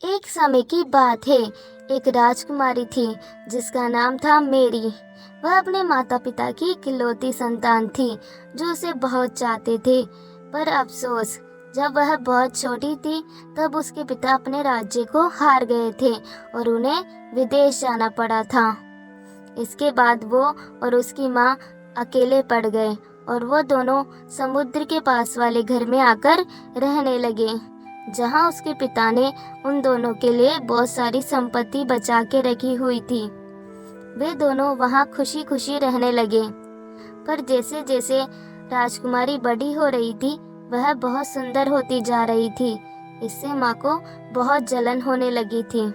एक समय की बात है। एक राजकुमारी थी जिसका नाम था मेरी। वह अपने माता पिता की इकलौती संतान थी जो उसे बहुत चाहते थे। पर अफसोस, जब वह बहुत छोटी थी तब उसके पिता अपने राज्य को हार गए थे और उन्हें विदेश जाना पड़ा था। इसके बाद वो और उसकी माँ अकेले पड़ गए और वो दोनों समुद्र के पास वाले घर में आकर रहने लगे, जहाँ उसके पिता ने उन दोनों के लिए बहुत सारी संपत्ति बचा के रखी हुई थी। वे दोनों वहाँ खुशी खुशी रहने लगे। पर जैसे जैसे राजकुमारी बड़ी हो रही थी, वह बहुत सुंदर होती जा रही थी। इससे माँ को बहुत जलन होने लगी थी।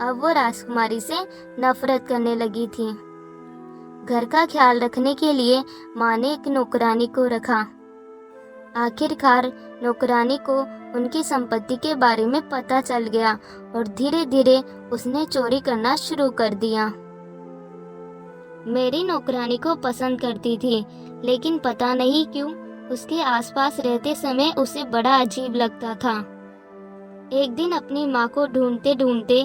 अब वो राजकुमारी से नफरत करने लगी थी। घर का ख्याल रखने के लिए माँ ने एक नौकरानी को रखा। आखिरकार नौकरानी को उनकी संपत्ति के बारे में पता चल गया और धीरे धीरे उसने चोरी करना शुरू कर दिया। मेरी नौकरानी को पसंद करती थी, लेकिन पता नहीं क्यों उसके आसपास रहते समय उसे बड़ा अजीब लगता था। एक दिन अपनी माँ को ढूंढते ढूंढते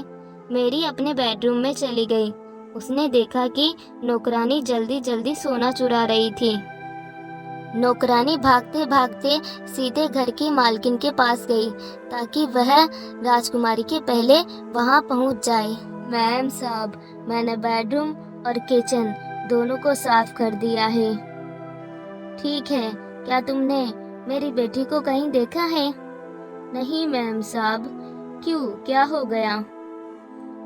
मेरी अपने बेडरूम में चली गई। उसने देखा कि नौकरानी जल्दी जल्दी सोना चुरा रही थी। नौकरानी भागते भागते सीधे घर की मालकिन के पास गई ताकि वह राजकुमारी के पहले वहां पहुंच जाए। मैम साहब, मैंने बेडरूम और किचन दोनों को साफ कर दिया है। ठीक है, क्या तुमने मेरी बेटी को कहीं देखा है? नहीं मैम साहब। क्यों, क्या हो गया?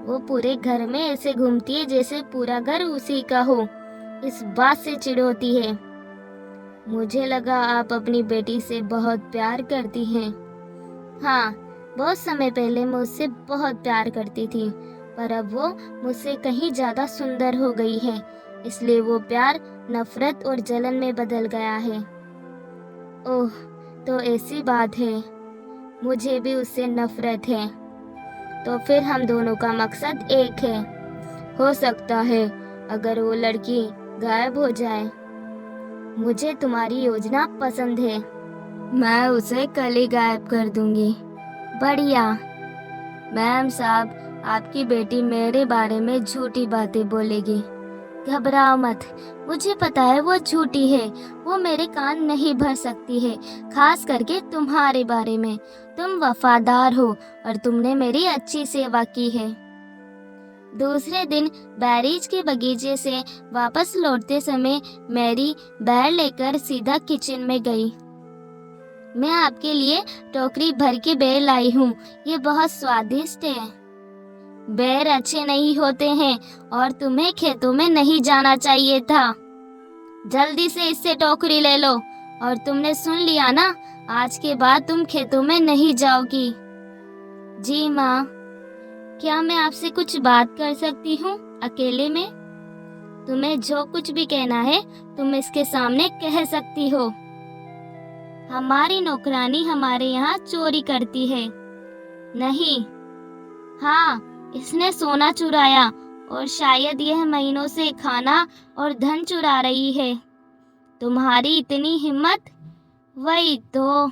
वो पूरे घर में ऐसे घूमती है जैसे पूरा घर उसी का हो। इस बात से चिढ़ होती है। मुझे लगा आप अपनी बेटी से बहुत प्यार करती हैं। हाँ, बहुत समय पहले मैं उससे बहुत प्यार करती थी, पर अब वो मुझसे कहीं ज्यादा सुंदर हो गई है, इसलिए वो प्यार नफरत और जलन में बदल गया है। ओह, तो ऐसी बात है। मुझे भी उससे नफरत है। तो फिर हम दोनों का मकसद एक है। हो सकता है अगर वो लड़की गायब हो जाए। मुझे तुम्हारी योजना पसंद है। मैं उसे कल ही गायब कर दूंगी। बढ़िया। मैम साहब, आपकी बेटी मेरे बारे में झूठी बातें बोलेगी। घबराओ मत, मुझे पता है वो झूठी है। वो मेरे कान नहीं भर सकती है, खास करके तुम्हारे बारे में। तुम वफादार हो और तुमने मेरी अच्छी सेवा की है। दूसरे दिन बैरीज के बगीचे से वापस लौटते समय मैरी बैर लेकर सीधा किचन में गई। मैं आपके लिए टोकरी भर के बेर लाई हूँ। ये बहुत स्वादिष्ट है। बेर अच्छे नहीं होते हैं और तुम्हें खेतों में नहीं जाना चाहिए था। जल्दी से इससे टोकरी ले लो। और तुमने सुन लिया ना, आज के बाद तुम खेतों में नहीं जाओगी। जी माँ। क्या मैं आपसे कुछ बात कर सकती हूँ अकेले में? तुम्हें जो कुछ भी कहना है तुम इसके सामने कह सकती हो। हमारी नौकरानी हमारे यहाँ चोरी करती है। नहीं। हाँ, इसने सोना चुराया और शायद यह महीनों से खाना और धन चुरा रही है। तुम्हारी इतनी हिम्मत? वही तो।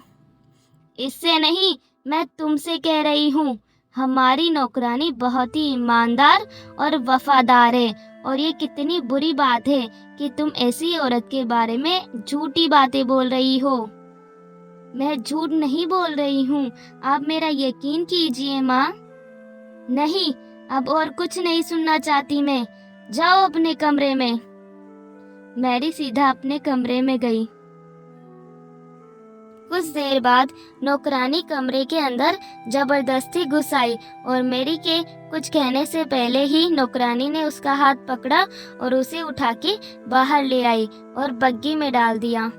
इससे नहीं, मैं तुमसे कह रही हूँ। हमारी नौकरानी बहुत ही ईमानदार और वफादार है और ये कितनी बुरी बात है कि तुम ऐसी औरत के बारे में झूठी बातें बोल रही हो। मैं झूठ नहीं बोल रही हूँ, आप मेरा यकीन कीजिए माँ। नहीं, अब और कुछ नहीं सुनना चाहती मैं। जाओ अपने कमरे में। मैरी सीधा अपने कमरे में गई। कुछ देर बाद नौकरानी कमरे के अंदर जबरदस्ती घुस आई और मैरी के कुछ कहने से पहले ही नौकरानी ने उसका हाथ पकड़ा और उसे उठा के बाहर ले आई और बग्गी में डाल दिया।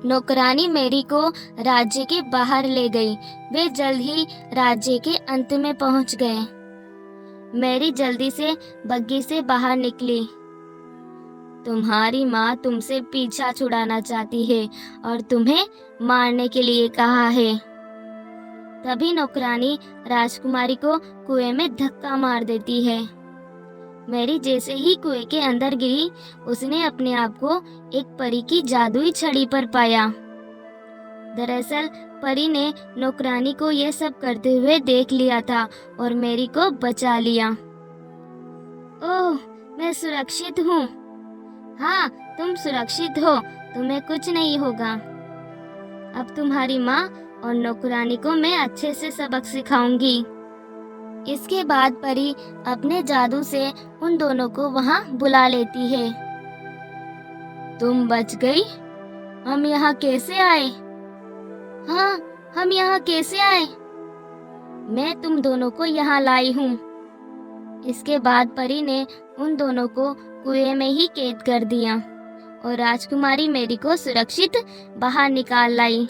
नौकरानी मैरी को राज्य के बाहर ले गई। वे जल्द ही राज्य के अंत में पहुंच गए। मैरी जल्दी से बग्गी से बाहर निकली। तुम्हारी माँ तुमसे पीछा छुड़ाना चाहती है और तुम्हें मारने के लिए कहा है। तभी नौकरानी राजकुमारी को कुएं में धक्का मार देती है। मैरी जैसे ही कुएं के अंदर गिरी, उसने अपने आप को एक परी की जादुई छड़ी पर पाया। दरअसल परी ने नौकरानी को यह सब करते हुए देख लिया था और मेरी को बचा लिया। ओह, मैं सुरक्षित हूँ। हाँ, तुम सुरक्षित हो, तुम्हें कुछ नहीं होगा। अब तुम्हारी माँ और नौकरानी को मैं अच्छे से सबक सिखाऊंगी। इसके बाद परी अपने जादू से उन दोनों को वहाँ बुला लेती है। तुम बच गई? हम यहाँ कैसे आए? हाँ, हम यहाँ कैसे आए? मैं तुम दोनों को यहाँ लाई हूँ। इसके बाद परी ने उन दोनों को कुएं में ही कैद कर दिया और राजकुमारी मेरी को सुरक्षित बाहर निकाल लाई।